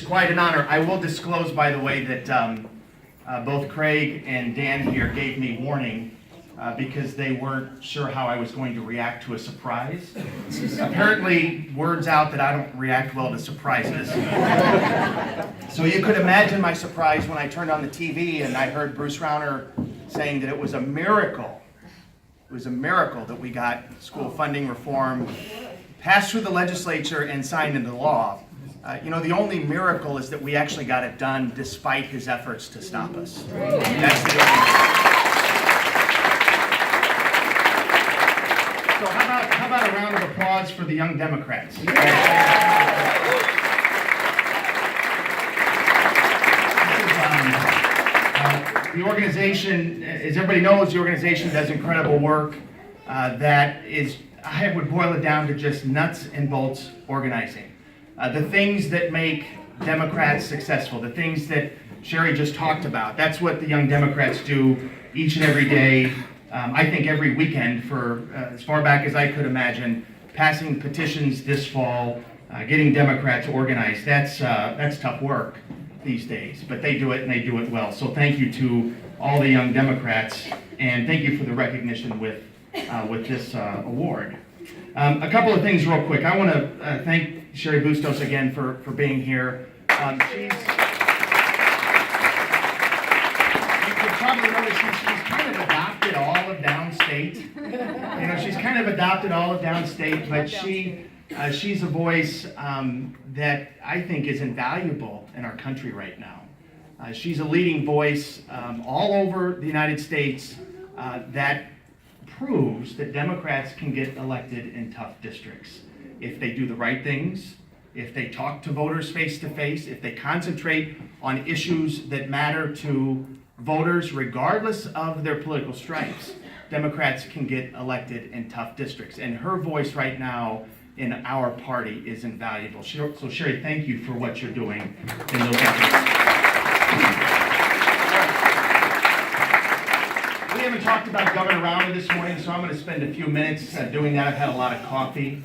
It's quite an honor. I will disclose, by the way, that both Craig and Dan here gave me warning because they weren't sure how I was going to react to a surprise. Apparently, word's out that I don't react well to surprises. So you could imagine my surprise when I turned on the TV and I heard Bruce Rauner saying that it was a miracle. It was a miracle that we got school funding reform passed through the legislature and signed into law. The only miracle is that we actually got it done despite his efforts to stop us. That's the only. So how about a round of applause for the Young Democrats? The organization, as everybody knows, the organization does incredible work that is, I would boil it down to just nuts and bolts organizing. The things that make Democrats successful, the things that Sherry just talked about, that's what the Young Democrats do each and every day, I think every weekend for as far back as I could imagine, passing petitions this fall, getting Democrats organized. That's tough work these days, but they do it and they do it well. So thank you to all the Young Democrats, and thank you for the recognition with this award. A couple of things real quick. I want to thank Sherry Bustos again for being here. You could probably notice she's kind of adopted all of downstate. She's kind of adopted all of downstate, but she's a voice that I think is invaluable in our country right now. She's a leading voice all over the United States that proves that Democrats can get elected in tough districts if they do the right things, if they talk to voters face to face, if they concentrate on issues that matter to voters regardless of their political stripes. Democrats can get elected in tough districts, and her voice right now in our party is invaluable. So Sherry, thank you for what you're doing in those efforts. We haven't talked about Governor Rauner this morning, so I'm going to spend a few minutes doing that. I've had a lot of coffee.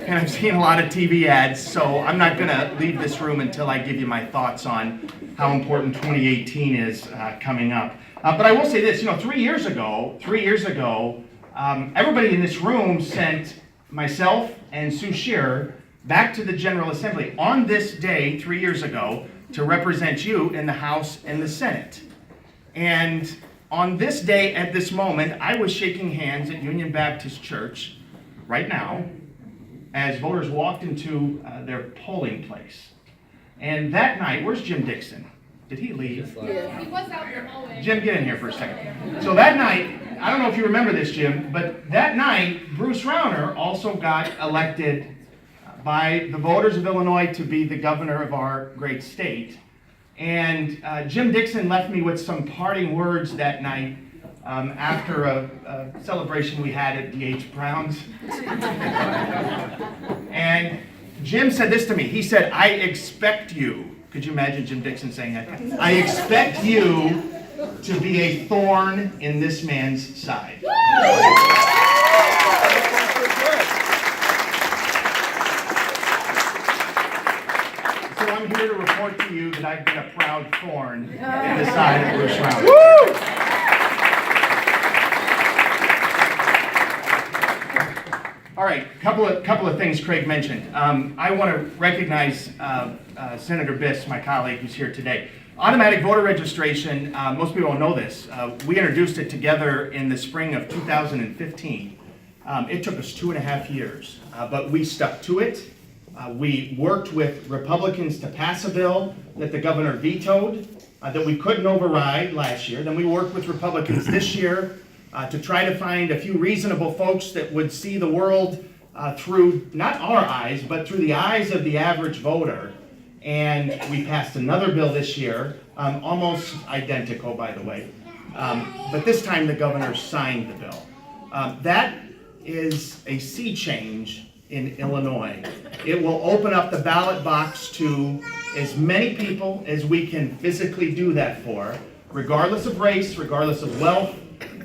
And I've seen a lot of TV ads, so I'm not going to leave this room until I give you my thoughts on how important 2018 is coming up. But I will say this, 3 years ago, everybody in this room sent myself and Sue Shearer back to the General Assembly on this day 3 years ago to represent you in the House and the Senate. And on this day, at this moment, I was shaking hands at Union Baptist Church right now as voters walked into their polling place. And that night, where's Jim Dixon? Did he leave? Yeah. He was out in the hallway. Jim, get in here for a second. So that night, I don't know if you remember this, Jim, but that night, Bruce Rauner also got elected by the voters of Illinois to be the governor of our great state. And Jim Dixon left me with some parting words that night after a celebration we had at D.H. Brown's. And Jim said this to me. He said, "I expect you." Could you imagine Jim Dixon saying that? "I expect you to be a thorn in this man's side." So I'm here to report to you that I've been a proud thorn in the side of Bruce Rauner. All right, couple of things Craig mentioned. I want to recognize Senator Biss, my colleague who's here today. Automatic voter registration, most people don't know this. We introduced it together in the spring of 2015. It took us 2.5 years, but we stuck to it. We worked with Republicans to pass a bill that the governor vetoed, that we couldn't override last year. Then we worked with Republicans this year to try to find a few reasonable folks that would see the world through not our eyes, but through the eyes of the average voter. And we passed another bill this year, almost identical, by the way. But this time the governor signed the bill. That is a sea change in Illinois. It will open up the ballot box to as many people as we can physically do that for, regardless of race, regardless of wealth,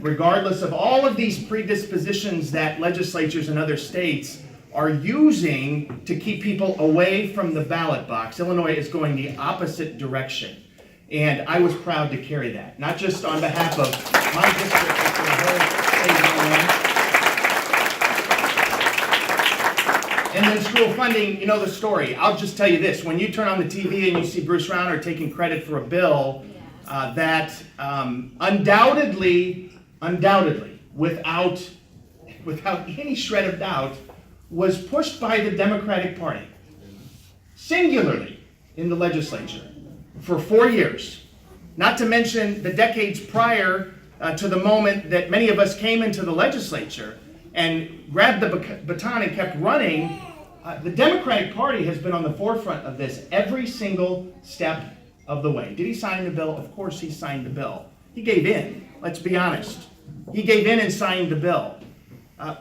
regardless of all of these predispositions that legislatures in other states are using to keep people away from the ballot box. Illinois is going the opposite direction. And I was proud to carry that, not just on behalf of my district, but for the whole state of Illinois. And then school funding, you know the story. I'll just tell you this. When you turn on the TV and you see Bruce Rauner taking credit for a bill that undoubtedly, without any shred of doubt, was pushed by the Democratic Party, singularly in the legislature, for 4 years. Not to mention the decades prior to the moment that many of us came into the legislature and grabbed the baton and kept running. The Democratic Party has been on the forefront of this every single step of the way. Did he sign the bill? Of course he signed the bill. He gave in, let's be honest. He gave in and signed the bill.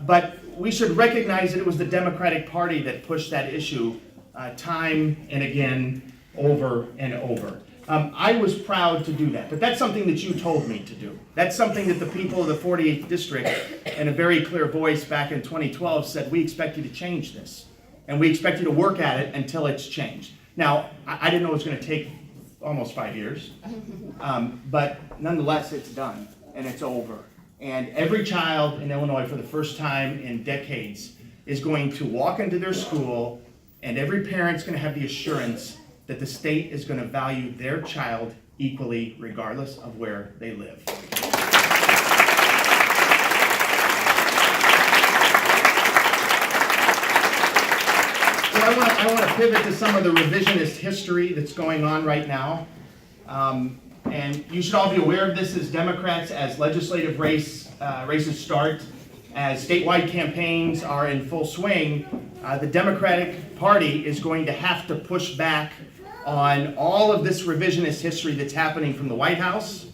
But we should recognize that it was the Democratic Party that pushed that issue time and again, over and over. I was proud to do that, but that's something that you told me to do. That's something that the people of the 48th District, in a very clear voice back in 2012, said, we expect you to change this, and we expect you to work at it until it's changed. Now, I didn't know it was going to take almost 5 years, but nonetheless, it's done, and it's over. And every child in Illinois, for the first time in decades, is going to walk into their school, and every parent's going to have the assurance that the state is going to value their child equally, regardless of where they live. So I want to pivot to some of the revisionist history that's going on right now. And you should all be aware of this as Democrats, as legislative races start, as statewide campaigns are in full swing. The Democratic Party is going to have to push back on all of this revisionist history that's happening from the White House,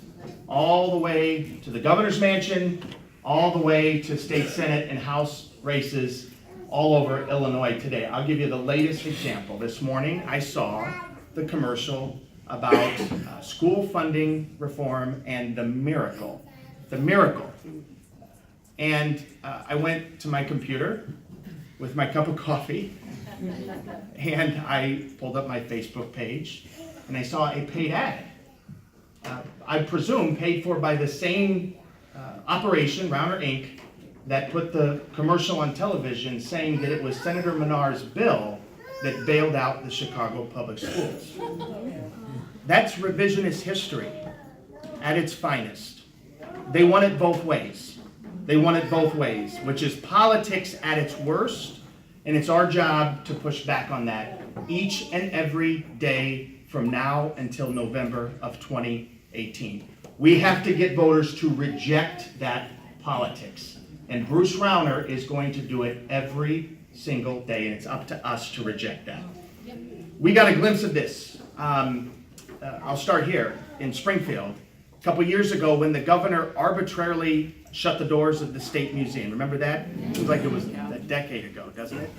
all the way to the governor's mansion, all the way to state senate and House races all over Illinois today. I'll give you the latest example. This morning I saw the commercial about school funding reform and the miracle. And I went to my computer with my cup of coffee, and I pulled up my Facebook page, and I saw a paid ad. I presume paid for by the same operation, Rauner Inc., that put the commercial on television saying that it was Senator Manar's bill that bailed out the Chicago public schools. That's revisionist history at its finest. They want it both ways. They want it both ways, which is politics at its worst, and it's our job to push back on that each and every day from now until November of 2018. We have to get voters to reject that politics, and Bruce Rauner is going to do it every single day, and it's up to us to reject that. We got a glimpse of this. I'll start here in Springfield. A couple years ago, when the governor arbitrarily shut the doors of the State Museum. Remember that? It seems like it was a decade ago, doesn't it?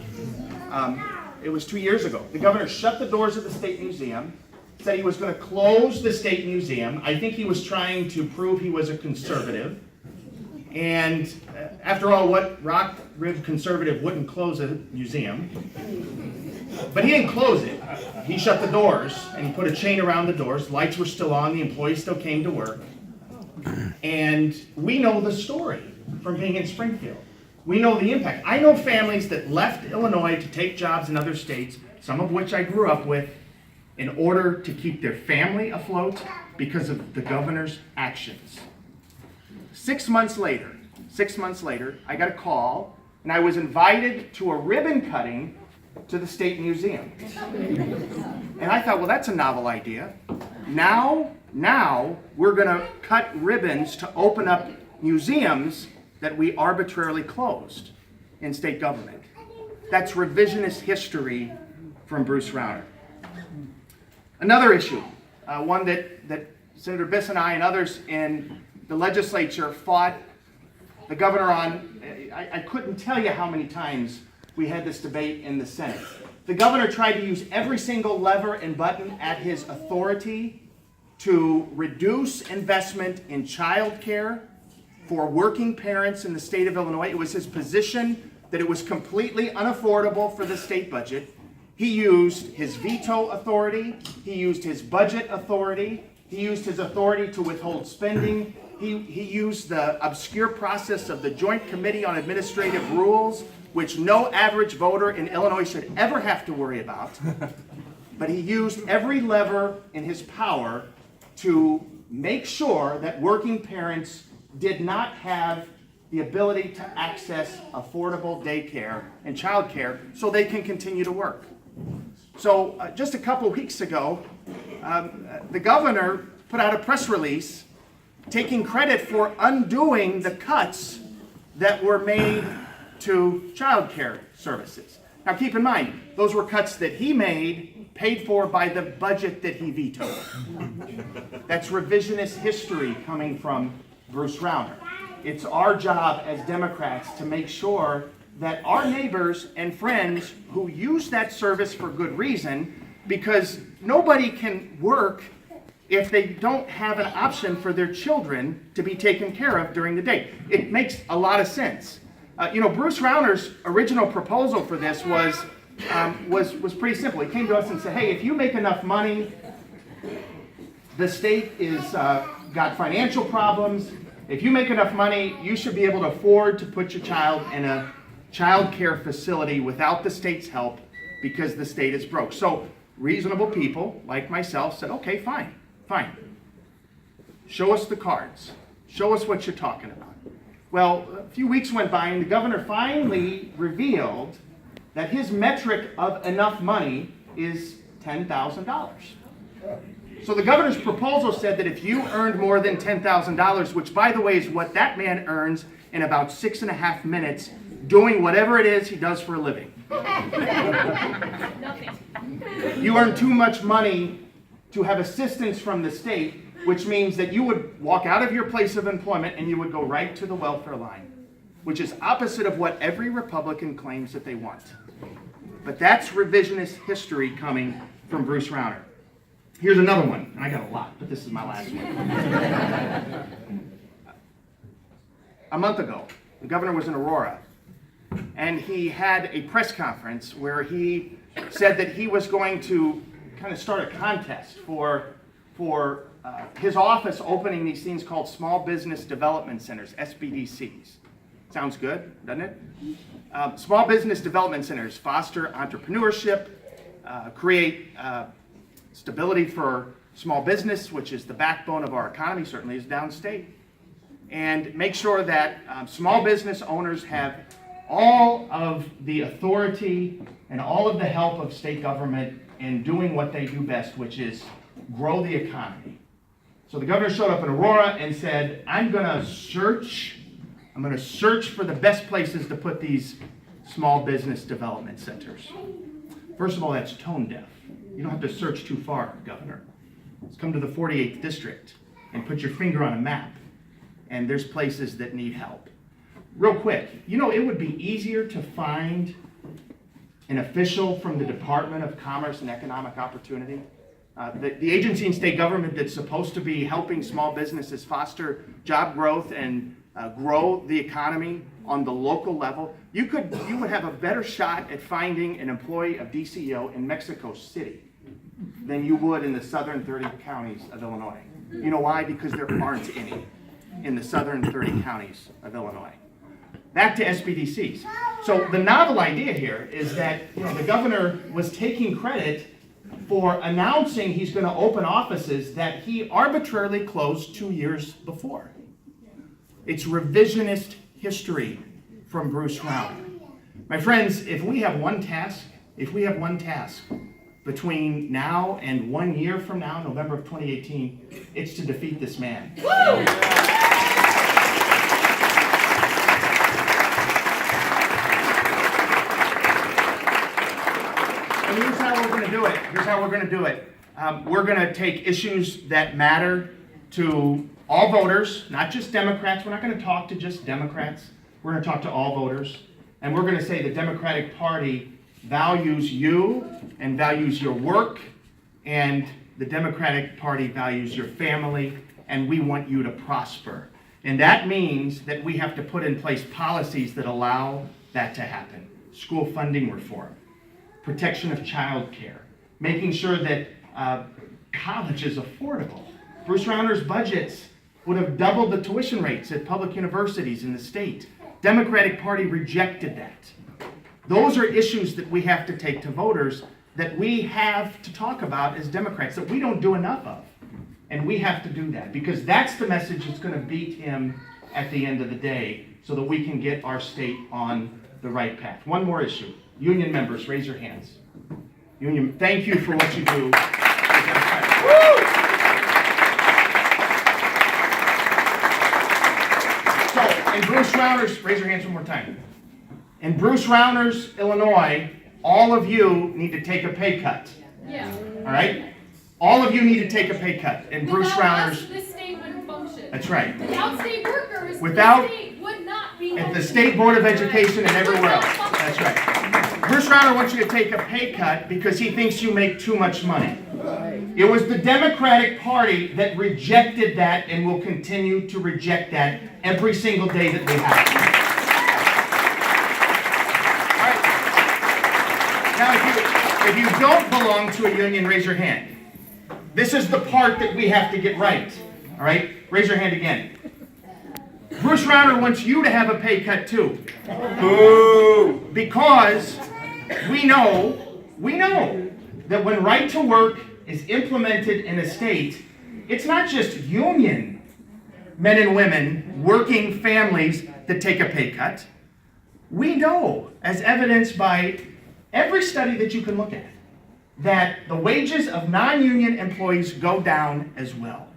It was 2 years ago. The governor shut the doors of the State Museum, said he was going to close the State Museum. I think he was trying to prove he was a conservative. And after all, what rock-ribbed conservative wouldn't close a museum? But he didn't close it. He shut the doors, and he put a chain around the doors. Lights were still on. The employees still came to work. And we know the story from being in Springfield. We know the impact. I know families that left Illinois to take jobs in other states, some of which I grew up with, in order to keep their family afloat because of the governor's actions. 6 months later, I got a call, and I was invited to a ribbon cutting to the State Museum. And I thought, well, that's a novel idea. Now we're going to cut ribbons to open up museums that we arbitrarily closed in state government. That's revisionist history from Bruce Rauner. Another issue, one that Senator Biss and I and others in the legislature fought the governor on. I couldn't tell you how many times we had this debate in the Senate. The governor tried to use every single lever and button at his authority to reduce investment in child care for working parents in the state of Illinois. It was his position that it was completely unaffordable for the state budget. He used his veto authority, he used his budget authority, he used his authority to withhold spending, he used the obscure process of the Joint Committee on Administrative Rules, which no average voter in Illinois should ever have to worry about. But he used every lever in his power to make sure that working parents did not have the ability to access affordable daycare and childcare so they can continue to work. So just a couple weeks ago, the governor put out a press release taking credit for undoing the cuts that were made to childcare services. Now keep in mind, those were cuts that he made, paid for by the budget that he vetoed. That's revisionist history coming from Bruce Rauner. It's our job as Democrats to make sure that our neighbors and friends who use that service for good reason, because nobody can work if they don't have an option for their children to be taken care of during the day. It makes a lot of sense. Bruce Rauner's original proposal for this was pretty simple. He came to us and said, hey, if you make enough money, the state is got financial problems. If you make enough money, you should be able to afford to put your child in a child care facility without the state's help because the state is broke. So reasonable people like myself said, okay, fine. Show us the cards. Show us what you're talking about. Well, a few weeks went by and the governor finally revealed that his metric of enough money is $10,000. So the governor's proposal said that if you earned more than $10,000, which by the way is what that man earns in about 6.5 minutes doing whatever it is he does for a living. You earn too much money to have assistance from the state, which means that you would walk out of your place of employment and you would go right to the welfare line, which is opposite of what every Republican claims that they want. But that's revisionist history coming from Bruce Rauner. Here's another one, and I got a lot, but this is my last one. A month ago, the governor was in Aurora, and he had a press conference where he said that he was going to kind of start a contest for his office opening these things called Small Business Development Centers, SBDCs. Sounds good, doesn't it? Small Business Development Centers foster entrepreneurship, create stability for small business, which is the backbone of our economy, certainly is downstate, and make sure that small business owners have all of the authority and all of the help of state government in doing what they do best, which is grow the economy. So the governor showed up in Aurora and said, I'm going to search for the best places to put these small business development centers. First of all, that's tone deaf. You don't have to search too far, Governor. Let's come to the 48th district and put your finger on a map, and there's places that need help. Real quick, it would be easier to find an official from the Department of Commerce and Economic Opportunity, the agency in state government that's supposed to be helping small businesses foster job growth and grow the economy on the local level. You would have a better shot at finding an employee of DCO in Mexico City than you would in the southern 30 counties of Illinois. You know why? Because there aren't any in the southern 30 counties of Illinois. Back to SBDCs. So the novel idea here is that the governor was taking credit for announcing he's going to open offices that he arbitrarily closed 2 years before. It's revisionist history from Bruce Rauner. My friends, if we have one task between now and 1 year from now, November of 2018, it's to defeat this man. And here's how we're going to do it. We're going to take issues that matter to all voters, not just Democrats. We're not going to talk to just Democrats. We're going to talk to all voters. And we're going to say the Democratic Party values you and values your work, and the Democratic Party values your family, and we want you to prosper. And that means that we have to put in place policies that allow that to happen. School funding reform, protection of child care, making sure that college is affordable. Bruce Rauner's budgets would have doubled the tuition rates at public universities in the state. Democratic Party rejected that. Those are issues that we have to take to voters, that we have to talk about as Democrats, that we don't do enough of. And we have to do that, because that's the message that's going to beat him at the end of the day, so that we can get our state on the right path. One more issue. Union members, raise your hands. Union, thank you for what you do. So, in Bruce Rauner's, raise your hands one more time. In Bruce Rauner's, Illinois, all of you need to take a pay cut. Yeah. All right? All of you need to take a pay cut. In Bruce Rauner's, this state wouldn't function. that's right. Without state workers, Without- the state would not be At the functioning. State Board of Education and everywhere else. Would not function. That's right. Bruce Rauner wants you to take a pay cut because he thinks you make too much money. It was the Democratic Party that rejected that and will continue to reject that every single day that we have. All right. Now, if you don't belong to a union, raise your hand. This is the part that we have to get right. All right? Raise your hand again. Bruce Rauner wants you to have a pay cut too. Boo! Because we know that when right to work is implemented in a state, it's not just union men and women, working families that take a pay cut. We know, as evidenced by every study that you can look at, that the wages of non-union employees go down as well.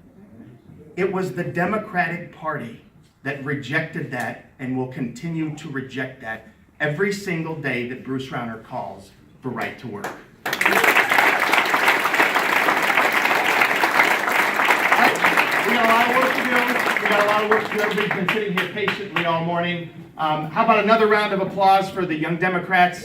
It was the Democratic Party that rejected that and will continue to reject that every single day that Bruce Rauner calls for right to work. We got a lot of work to do. We got a lot of work to do. Everybody's been sitting here patiently all morning. How about another round of applause for the Young Democrats?